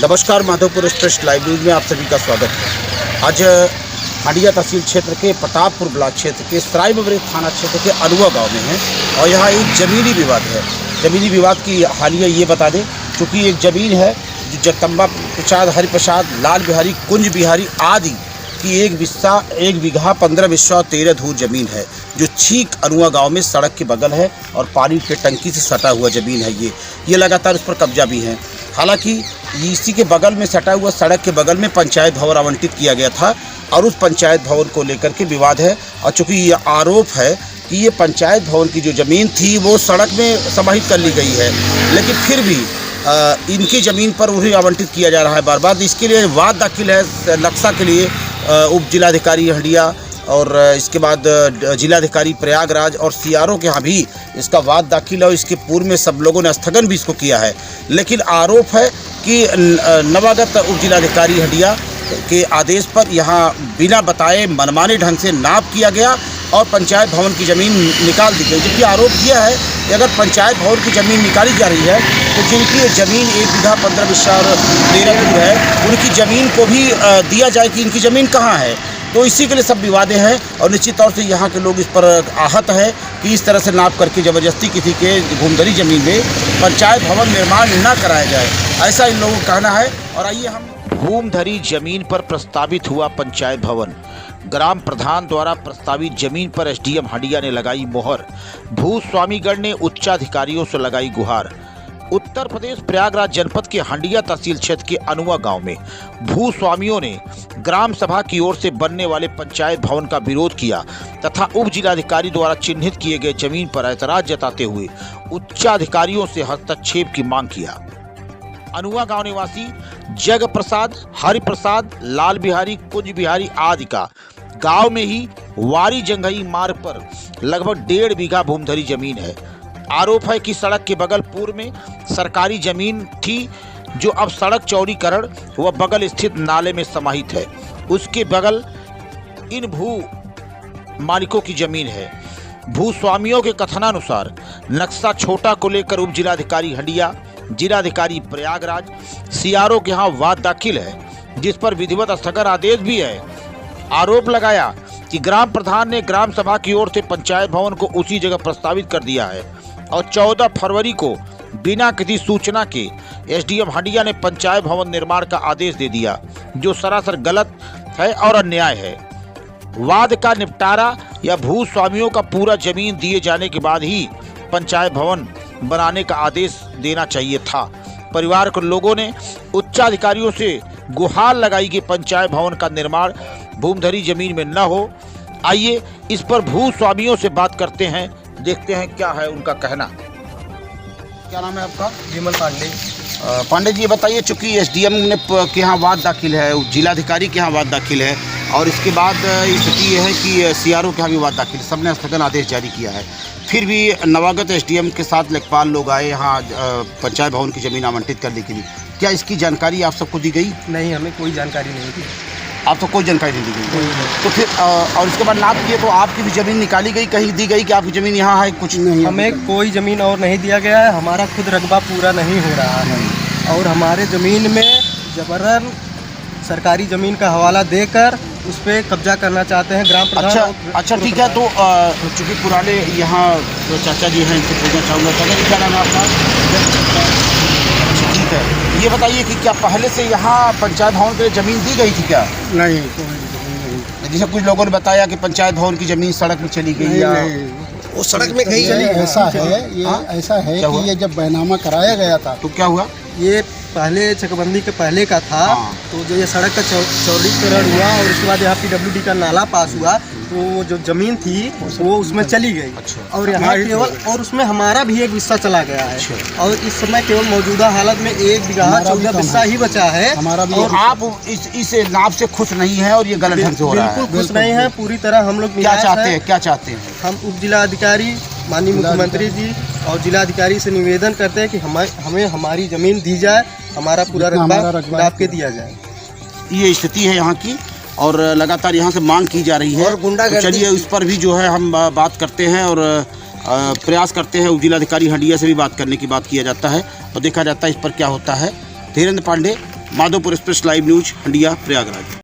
नमस्कार, Madhopur express live news में आप सभी का स्वागत है। आज हंडिया तहसील क्षेत्र के प्रतापपुर ब्लॉक क्षेत्र के सरायबबरेली थाना क्षेत्र के अनुआ गांव में है और यहाँ एक ज़मीनी विवाद है। ज़मीनी विवाद की हालिया ये बता दें, चूँकि एक ज़मीन है जो जगदम्बा प्रसाद, हरिप्रसाद, लाल बिहारी, कुंज बिहारी आदि की एक बीघा 15 विस्वा 13 धूर ज़मीन है, जो छीक अनुआ गांव में सड़क के बगल है और पानी के टंकी से सटा हुआ ज़मीन है। ये लगातार उस पर कब्जा भी है। हालांकि इसी के बगल में सटा हुआ सड़क के बगल में पंचायत भवन आवंटित किया गया था और उस पंचायत भवन को लेकर के विवाद है। और चूँकि ये आरोप है कि ये पंचायत भवन की जो ज़मीन थी वो सड़क में समाहित कर ली गई है, लेकिन फिर भी इनकी ज़मीन पर उन्हें आवंटित किया जा रहा है बार बार। इसके लिए वाद दाखिल है नक्शा के लिए उप जिलाधिकारी हंडिया और इसके बाद जिलाधिकारी प्रयागराज और सीआरओ के यहाँ भी इसका वाद दाखिल है और इसके पूर्व में सब लोगों ने स्थगन भी इसको किया है। लेकिन आरोप है कि नवागत उप जिलाधिकारी हंडिया के आदेश पर यहाँ बिना बताए मनमाने ढंग से नाप किया गया और पंचायत भवन की ज़मीन निकाल दी गई। जबकि आरोप किया है कि अगर पंचायत भवन की ज़मीन निकाली जा रही है तो जिनकी ज़मीन 1 बीघा 15 विस्वा 13 धूर है उनकी ज़मीन को भी दिया जाए कि इनकी ज़मीन कहाँ है। तो इसी के लिए सब विवादें हैं और निश्चित तौर से यहाँ के लोग इस पर आहत है कि इस तरह से नाप करके ज़बरदस्ती किसी के घूमधरी ज़मीन में पंचायत भवन निर्माण न कराया जाए, ऐसा इन लोगों का कहना है। और आइए हम घूमधरी जमीन पर प्रस्तावित हुआ पंचायत भवन, ग्राम प्रधान द्वारा प्रस्तावित जमीन पर एसडीएम हंडिया ने लगाई मोहर, भूस्वामीगण ने उच्चाधिकारियों से लगाई गुहार। उत्तर प्रदेश प्रयागराज जनपद के हंडिया तहसील क्षेत्र के अनुआ गांव में भूस्वामियों ने ग्राम सभा की ओर से बनने वाले पंचायत भवन का विरोध किया तथा उप जिलाधिकारी द्वारा चिन्हित किए गए जमीन पर ऐतराज जताते हुए उच्चाधिकारियों से हस्तक्षेप की मांग किया। अनुआ गांव निवासी जग प्रसाद, हरिप्रसाद, लाल बिहारी, कुंज बिहारी आदि का गांव में ही वारी जंगई मार्ग पर लगभग 1.5 बीघा भूमधरी जमीन है। आरोप है कि सड़क के बगल पूर्व में सरकारी जमीन थी, जो अब सड़क चौड़ीकरण व बगल स्थित नाले में समाहित है। उसके बगल इन भू मालिकों की जमीन है। भूस्वामियों के कथनानुसार नक्शा छोटा को लेकर उप जिलाधिकारी हंडिया, जिलाधिकारी प्रयागराज, सीआरओ के यहाँ वाद दाखिल है, जिस पर विधिवत स्थगन आदेश भी है। आरोप लगाया कि ग्राम प्रधान ने ग्राम सभा की ओर से पंचायत भवन को उसी जगह प्रस्तावित कर दिया है और 14 फरवरी को बिना किसी सूचना के एसडीएम हंडिया ने पंचायत भवन निर्माण का आदेश दे दिया, जो सरासर गलत है और अन्याय है। वाद का निपटारा या भूस्वामियों का पूरा जमीन दिए जाने के बाद ही पंचायत भवन बनाने का आदेश देना चाहिए था। परिवार के लोगों ने उच्चाधिकारियों से गुहार लगाई कि पंचायत भवन का निर्माण भूमधरी जमीन में न हो। आइए इस पर भूस्वामियों से बात करते हैं, देखते हैं क्या है उनका कहना। क्या नाम है आपका? विमल पांडे। पांडे जी, ये बताइए, चूँकि एसडीएम ने के यहाँ वाद दाखिल है, जिलाधिकारी के यहाँ वाद दाखिल है और इसके बाद स्थिति ये है कि सीआरओ के यहाँ भी वाद दाखिल, सबने स्थगन आदेश जारी किया है, फिर भी नवागत एसडीएम के साथ लेखपाल लोग आए यहाँ पंचायत भवन की ज़मीन आवंटित करने के लिए। क्या इसकी जानकारी आप सबको दी गई? नहीं, हमें कोई जानकारी नहीं थी। आप तो कोई जानकारी नहीं दी गई? तो फिर और इसके बाद नाप किए तो आपकी भी ज़मीन निकाली गई, कहीं दी गई कि आपकी ज़मीन यहाँ है? कुछ नहीं, हमें कोई ज़मीन और नहीं दिया गया है। हमारा खुद रकबा पूरा नहीं हो रहा है और हमारे ज़मीन में जबरन सरकारी ज़मीन का हवाला देकर उस पर कब्जा करना चाहते हैं ग्राम प्रधान। अच्छा ठीक है। तो चूँकि पुराने यहाँ जो चाचा जी हैं, इनसे पूछना चाहूँगा, चाचा जी क्या नाम है आपका? ठीक है, ये बताइए कि क्या पहले से यहाँ पंचायत भवन के लिए ज़मीन दी गई थी क्या? नहीं, जैसे कुछ लोगों ने बताया कि पंचायत भवन की ज़मीन सड़क में चली गई या वो सड़क में कहीं ऐसा है, ऐसा है कि ये जब बैनामा कराया गया था तो क्या हुआ? ये पहले चकबंदी के पहले का था। तो जो ये सड़क का चौड़ीकरण हुआ और उसके बाद यहाँ PWD का नाला पास हुआ तो वो जो ज़मीन थी वो उसमें चली गई। और यहाँ केवल और उसमें हमारा भी एक हिस्सा चला गया है और इस समय केवल मौजूदा हालत में 1 बीघा 14 हिस्सा ही बचा है हमारा भी। और आप इस नाप से खुश नहीं है और ये गलत ढंग से हो रहा है? बिल्कुल खुश नहीं है, पूरी तरह हम लोग क्या चाहते हैं? हम उप जिलाधिकारी, माननीय मुख्यमंत्री जी और जिलाधिकारी से निवेदन करते हैं कि हमें हमारी ज़मीन दी जाए, हमारा पूरा रकबा नाप के दिया जाए। ये स्थिति है यहाँ की और लगातार यहाँ से मांग की जा रही है। तो चलिए उस पर भी जो है हम बात करते हैं और प्रयास करते हैं। उप जिलाधिकारी हंडिया से भी बात करने की बात किया जाता है और देखा जाता है इस पर क्या होता है। Dhirendra Pandey, Madhopur express live news Handia Prayagraj.